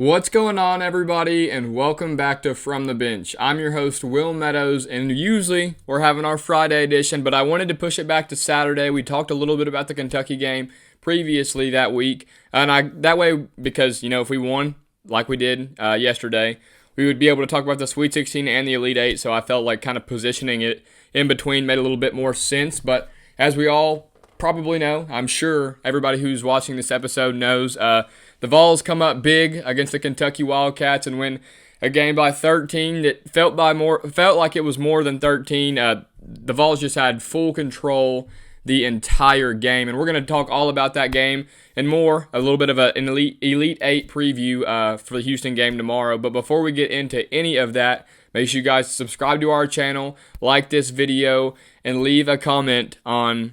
What's going on, everybody, and welcome back to From the Bench. I'm your host, Will Meadows, and usually we're having our Friday edition, but I wanted to push it back to Saturday. We talked a little bit about the Kentucky game previously that week, and that way, because, if we won like we did yesterday, we would be able to talk about the Sweet 16 and the Elite 8, so I felt like kind of positioning it in between made a little bit more sense, but as we all probably know, I'm sure everybody who's watching this episode knows, the Vols come up big against the Kentucky Wildcats and win a game by 13. It felt like it was more than 13. The Vols just had full control the entire game, and we're going to talk all about that game and more. A little bit of an Elite 8 preview for the Houston game tomorrow. But before we get into any of that, make sure you guys subscribe to our channel, like this video, and leave a comment on,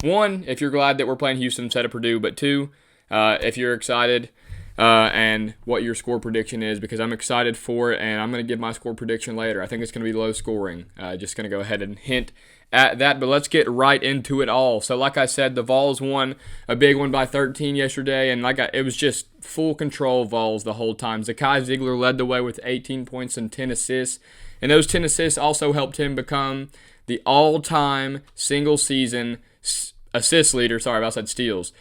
one, if you're glad that we're playing Houston instead of Purdue, but two, if you're excited and what your score prediction is, because I'm excited for it, and I'm going to give my score prediction later. I think it's going to be low scoring. Just going to go ahead and hint at that, but let's get right into it all. So like I said, the Vols won a big one by 13 yesterday, and it was just full control Vols the whole time. Zakai led the way with 18 points and 10 assists, and those 10 assists also helped him become the all-time single-season assist leader. Sorry, I said steals.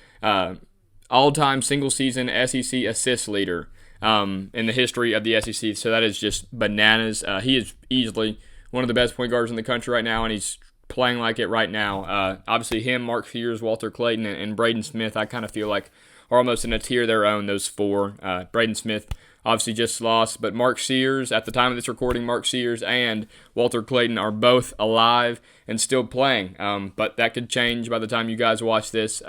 All-time single-season SEC assist leader in the history of the SEC. So that is just bananas. He is easily one of the best point guards in the country right now, and he's playing like it right now. Obviously him, Mark Fears, Walter Clayton, and Braden Smith, I kind of feel like are almost in a tier of their own, those four. Braden Smith obviously just lost, but Mark Sears, at the time of this recording, Mark Sears and Walter Clayton are both alive and still playing. But that could change by the time you guys watch this.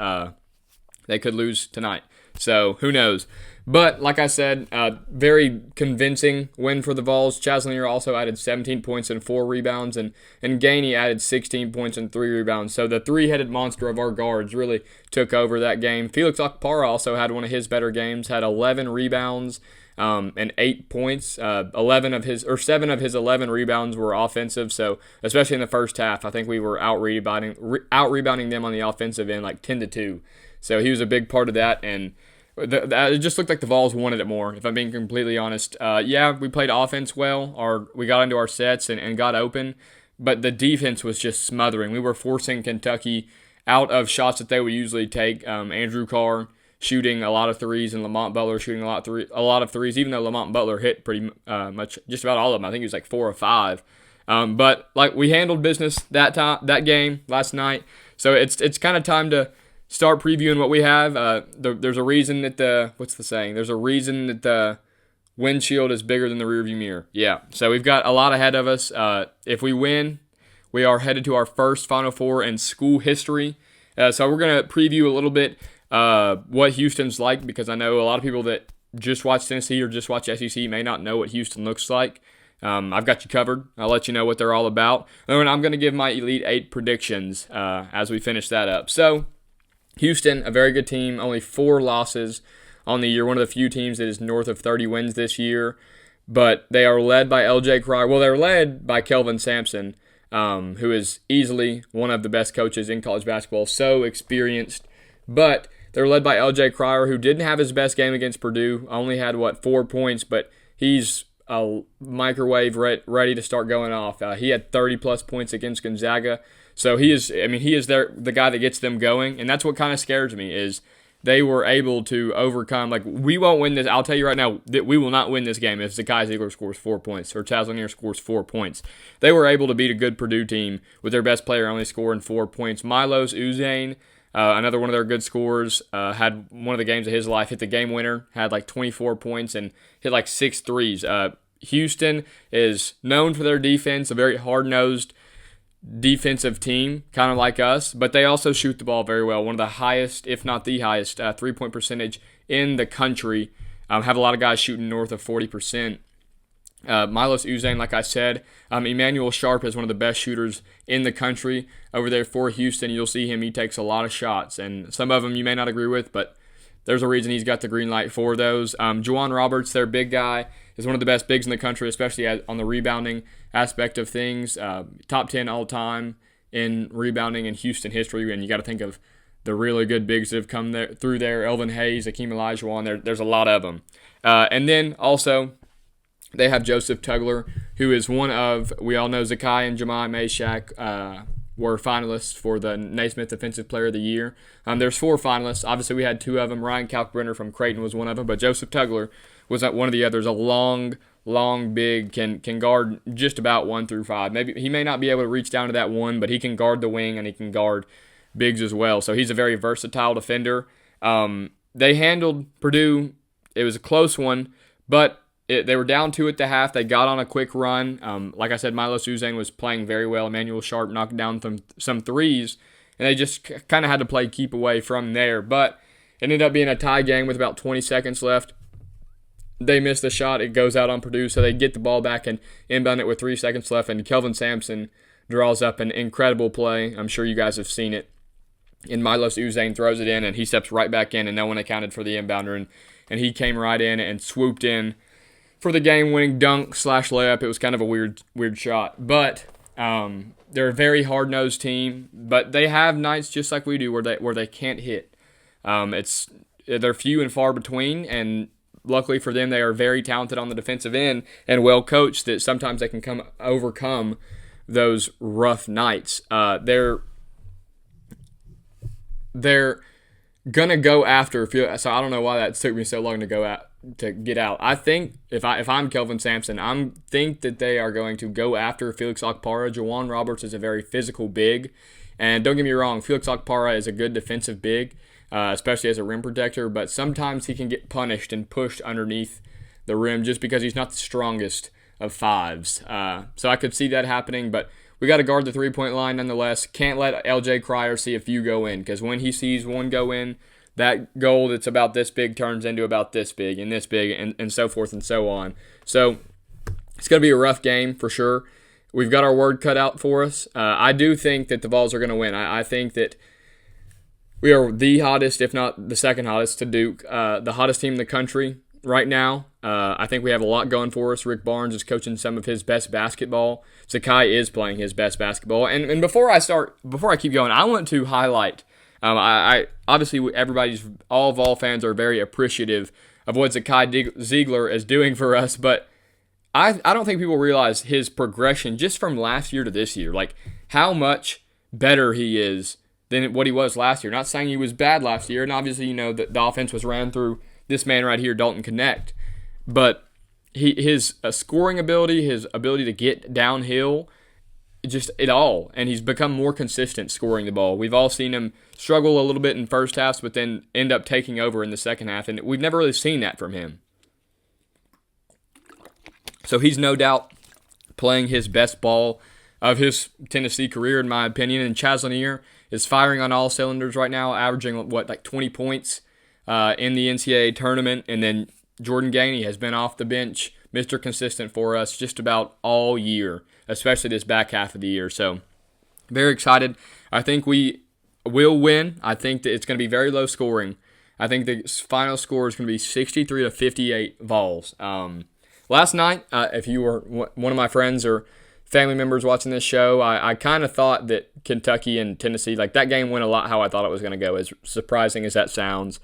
They could lose tonight. So, who knows? But, like I said, very convincing win for the Vols. Chaslier also added 17 points and 4 rebounds, and Gainey added 16 points and 3 rebounds. So, the three-headed monster of our guards really took over that game. Felix Okpara also had one of his better games, had 11 rebounds and 8 points. 7 of his 11 rebounds were offensive. So, especially in the first half, I think we were out-rebounding them on the offensive end like 10-2. So he was a big part of that, and it just looked like the Vols wanted it more, if I'm being completely honest. We played offense well. We got into our sets and got open, but the defense was just smothering. We were forcing Kentucky out of shots that they would usually take. Andrew Carr shooting a lot of threes, and Lamont Butler shooting a lot of threes, even though Lamont Butler hit pretty much just about all of them. I think he was like 4 or 5. But we handled business that game last night. So it's kind of time to start previewing what we have. There's a reason that There's a reason that the windshield is bigger than the rearview mirror. Yeah, so we've got a lot ahead of us. If we win, we are headed to our first Final Four in school history. So we're going to preview a little bit what Houston's like, because I know a lot of people that just watch Tennessee or just watch SEC may not know what Houston looks like. I've got you covered. I'll let you know what they're all about. And I'm going to give my Elite 8 predictions as we finish that up. So, Houston, a very good team, only 4 losses on the year, one of the few teams that is north of 30 wins this year, but they are led by L.J. Cryer. Well, they're led by Kelvin Sampson, who is easily one of the best coaches in college basketball, so experienced, but they're led by L.J. Cryer, who didn't have his best game against Purdue, only had, 4 points, but he's a microwave ready to start going off. He had 30-plus points against Gonzaga. So he is the guy that gets them going, and that's what kind of scares me is they were able to overcome. We won't win this. I'll tell you right now that we will not win this game if Zakai Ziegler scores 4 points or Chaslier scores 4 points. They were able to beat a good Purdue team with their best player only scoring 4 points. Milos Uzane, another one of their good scorers, had one of the games of his life, hit the game winner, had 24 points and hit 6 threes. Houston is known for their defense, a very hard-nosed defensive team, kind of like us, but they also shoot the ball very well. One of the highest, if not the highest, three-point percentage in the country. Have a lot of guys shooting north of 40%. Milos Uzane, like I said, Emmanuel Sharp is one of the best shooters in the country over there for Houston. You'll see him. He takes a lot of shots, and some of them you may not agree with, but there's a reason he's got the green light for those. Juwan Roberts, their big guy, is one of the best bigs in the country, especially on the rebounding aspect of things. Top 10 all-time in rebounding in Houston history, and you got to think of the really good bigs that have come through there, Elvin Hayes, Akeem Olajuwon, there's a lot of them. And then also they have Joseph Tugler, who is one of, we all know Zakai and Jemai Meshack were finalists for the Naismith Defensive Player of the Year. There's 4 finalists. Obviously, we had 2 of them. Ryan Kalkbrenner from Creighton was one of them, but Joseph Tugler was one of the others. A long big, can guard just about 1 through 5. Maybe he may not be able to reach down to that 1, but he can guard the wing and he can guard bigs as well. So he's a very versatile defender. They handled Purdue. It was a close one, but they were down 2 at the half. They got on a quick run. Like I said, Milos Uzane was playing very well. Emmanuel Sharp knocked down some threes, and they just kind of had to play keep away from there. But it ended up being a tie game with about 20 seconds left. They missed the shot. It goes out on Purdue, so they get the ball back and inbound it with 3 seconds left, and Kelvin Sampson draws up an incredible play. I'm sure you guys have seen it. And Milos Uzane throws it in, and he steps right back in, and no one accounted for the inbounder, and he came right in and swooped in for the game-winning dunk / layup. It was kind of a weird shot. But they're a very hard-nosed team, but they have nights just like we do where they can't hit. They're few and far between, and luckily for them, they are very talented on the defensive end and well coached that sometimes they can overcome those rough nights. They're gonna go after. So I don't know why that took me so long to get out. I think if I'm Kelvin Sampson, I think that they are going to go after Felix Okpara. Jawan Roberts is a very physical big, and don't get me wrong, Felix Okpara is a good defensive big, especially as a rim protector. But sometimes he can get punished and pushed underneath the rim just because he's not the strongest of 5s. So I could see that happening, but we got to guard the 3-point line nonetheless. Can't let LJ Cryer see a few go in, because when he sees one go in, that goal that's about this big turns into about this big and this big and so forth and so on. So it's going to be a rough game for sure. We've got our word cut out for us. I do think that the Vols are going to win. I think that we are the hottest, if not the second hottest, to Duke. The hottest team in the country right now. I think we have a lot going for us. Rick Barnes is coaching some of his best basketball. Zakai is playing his best basketball. And before I keep going, I want to highlight. I obviously all Vol fans are very appreciative of what Zakai Ziegler is doing for us, but I don't think people realize his progression just from last year to this year, like how much better he is than what he was last year. Not saying he was bad last year, and obviously the offense was ran through this man right here, Dalton Connect, but his scoring ability, his ability to get downhill, just it all, and he's become more consistent scoring the ball. We've all seen him struggle a little bit in first halves, but then end up taking over in the second half, and we've never really seen that from him. So he's no doubt playing his best ball of his Tennessee career, in my opinion, and Chaz Lanier is firing on all cylinders right now, averaging, 20 points in the NCAA tournament, and then Jordan Gainey has been off the bench, Mr. Consistent for us just about all year, especially this back half of the year. So very excited. I think we will win. I think that it's going to be very low scoring. I think the final score is going to be 63-58 Vols. Last night, if you were one of my friends or family members watching this show, I kind of thought that Kentucky and Tennessee, that game went a lot how I thought it was going to go, as surprising as that sounds.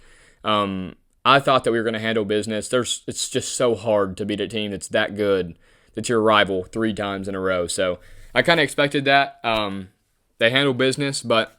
I thought that we were going to handle business. It's just so hard to beat a team that's that good, that's your rival 3 times in a row. So I kind of expected that. They handle business, but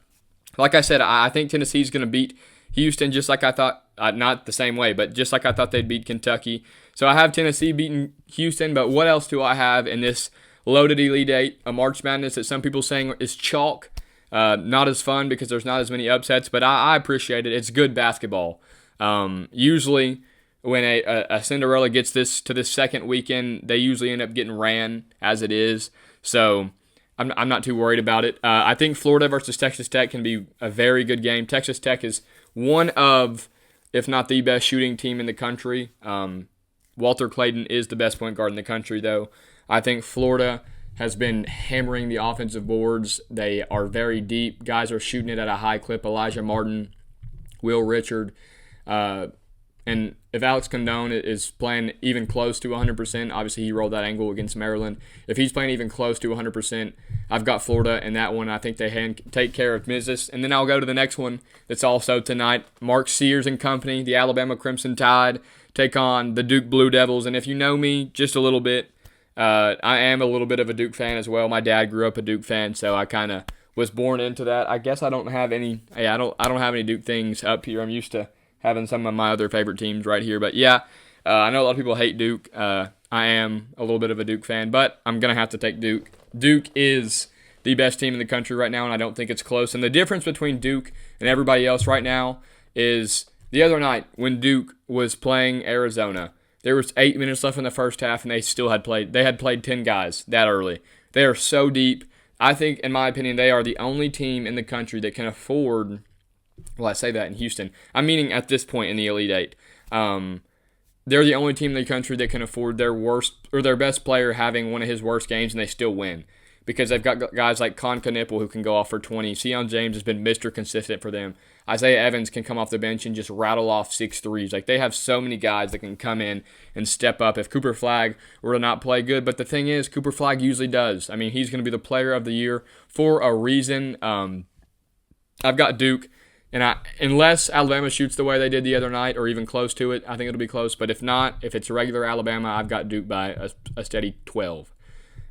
like I said, I think Tennessee's going to beat Houston just like I thought, not the same way, but just like I thought they'd beat Kentucky. So I have Tennessee beating Houston, but what else do I have in this loaded Elite Eight, a March Madness that some people saying is chalk? Not as fun because there's not as many upsets, but I appreciate it. It's good basketball. Usually when a Cinderella gets to this second weekend, they usually end up getting ran as it is. So I'm not too worried about it. I think Florida versus Texas Tech can be a very good game. Texas Tech is one of, if not the best shooting team in the country. Walter Clayton is the best point guard in the country, though. I think Florida has been hammering the offensive boards. They are very deep. Guys are shooting it at a high clip. Elijah Martin, Will Richard, And if Alex Condon is playing even close to 100%, obviously he rolled that ankle against Maryland. If he's playing even close to 100%, I've got Florida in that one. I think they take care of business. And then I'll go to the next one that's also tonight. Mark Sears and company, the Alabama Crimson Tide, take on the Duke Blue Devils. And if you know me just a little bit, I am a little bit of a Duke fan as well. My dad grew up a Duke fan, so I kind of was born into that. I guess I don't have any. I don't have any Duke things up here. I'm used to having some of my other favorite teams right here. But yeah, I know a lot of people hate Duke. I am a little bit of a Duke fan, but I'm going to have to take Duke. Duke is the best team in the country right now, and I don't think it's close. And the difference between Duke and everybody else right now is the other night when Duke was playing Arizona, there was 8 minutes left in the first half, and they had played 10 guys that early. They are so deep. I think, in my opinion, they are the only team in the country that can afford. Well, I say that in Houston. I'm meaning at this point in the Elite Eight. They're the only team in the country that can afford their best player having one of his worst games and they still win. Because they've got guys like Con Knipple who can go off for 20. Sion James has been Mr. Consistent for them. Isaiah Evans can come off the bench and just rattle off 6 threes. Like, they have so many guys that can come in and step up if Cooper Flagg were to not play good. But the thing is, Cooper Flagg usually does. I mean, he's going to be the player of the year for a reason. I've got Duke. And unless Alabama shoots the way they did the other night or even close to it, I think it'll be close. But if not, if it's regular Alabama, I've got Duke by a steady 12.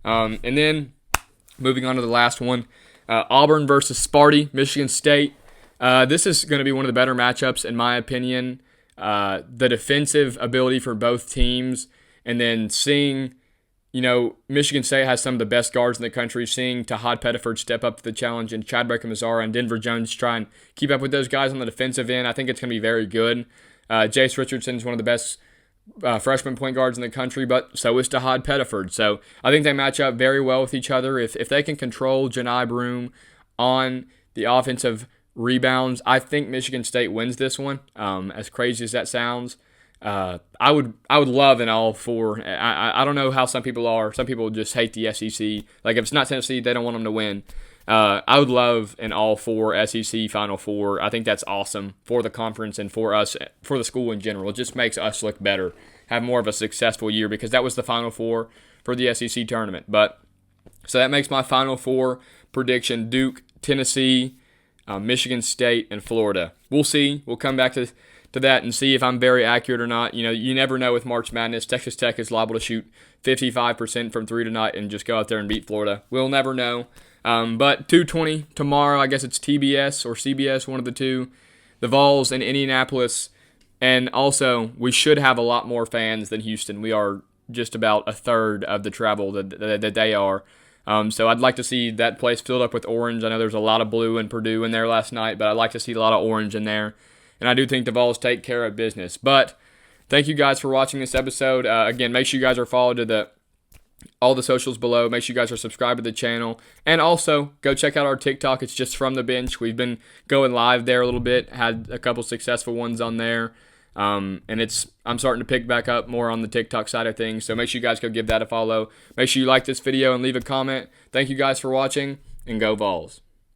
And then moving on to the last one, Auburn versus Sparty, Michigan State. This is going to be one of the better matchups, in my opinion. The defensive ability for both teams, and then seeing, Michigan State has some of the best guards in the country. Seeing Tahad Pettiford step up to the challenge and Chad Brecken-Mazzara and Denver Jones try and keep up with those guys on the defensive end, I think it's going to be very good. Jace Richardson's one of the best freshman point guards in the country, but so is Tahad Pettiford. So I think they match up very well with each other. If they can control Janai Broome on the offensive rebounds, I think Michigan State wins this one. As crazy as that sounds, I would love an all four. I don't know how some people are. Some people just hate the SEC. Like, if it's not Tennessee, they don't want them to win. I would love an all four SEC Final Four. I think that's awesome for the conference and for us, for the school in general. It just makes us look better, have more of a successful year, because that was the Final Four for the SEC tournament. But so that makes my Final Four prediction: Duke, Tennessee, Michigan State, and Florida. We'll see. We'll come back to that and see if I'm very accurate or not. You never know with March Madness. Texas Tech is liable to shoot 55% from three tonight and just go out there and beat Florida. We'll never know. But 2:20 tomorrow, I guess it's TBS or CBS, one of the two. The Vols in Indianapolis. And also, we should have a lot more fans than Houston. We are just about a third of the travel that they are. So I'd like to see that place filled up with orange. I know there's a lot of blue in Purdue in there last night, but I'd like to see a lot of orange in there. And I do think the Vols take care of business. But thank you guys for watching this episode. Again, make sure you guys are followed to all the socials below. Make sure you guys are subscribed to the channel. And also, go check out our TikTok. It's just From the Bench. We've been going live there a little bit. Had a couple successful ones on there. And I'm starting to pick back up more on the TikTok side of things. So make sure you guys go give that a follow. Make sure you like this video and leave a comment. Thank you guys for watching, and go Vols.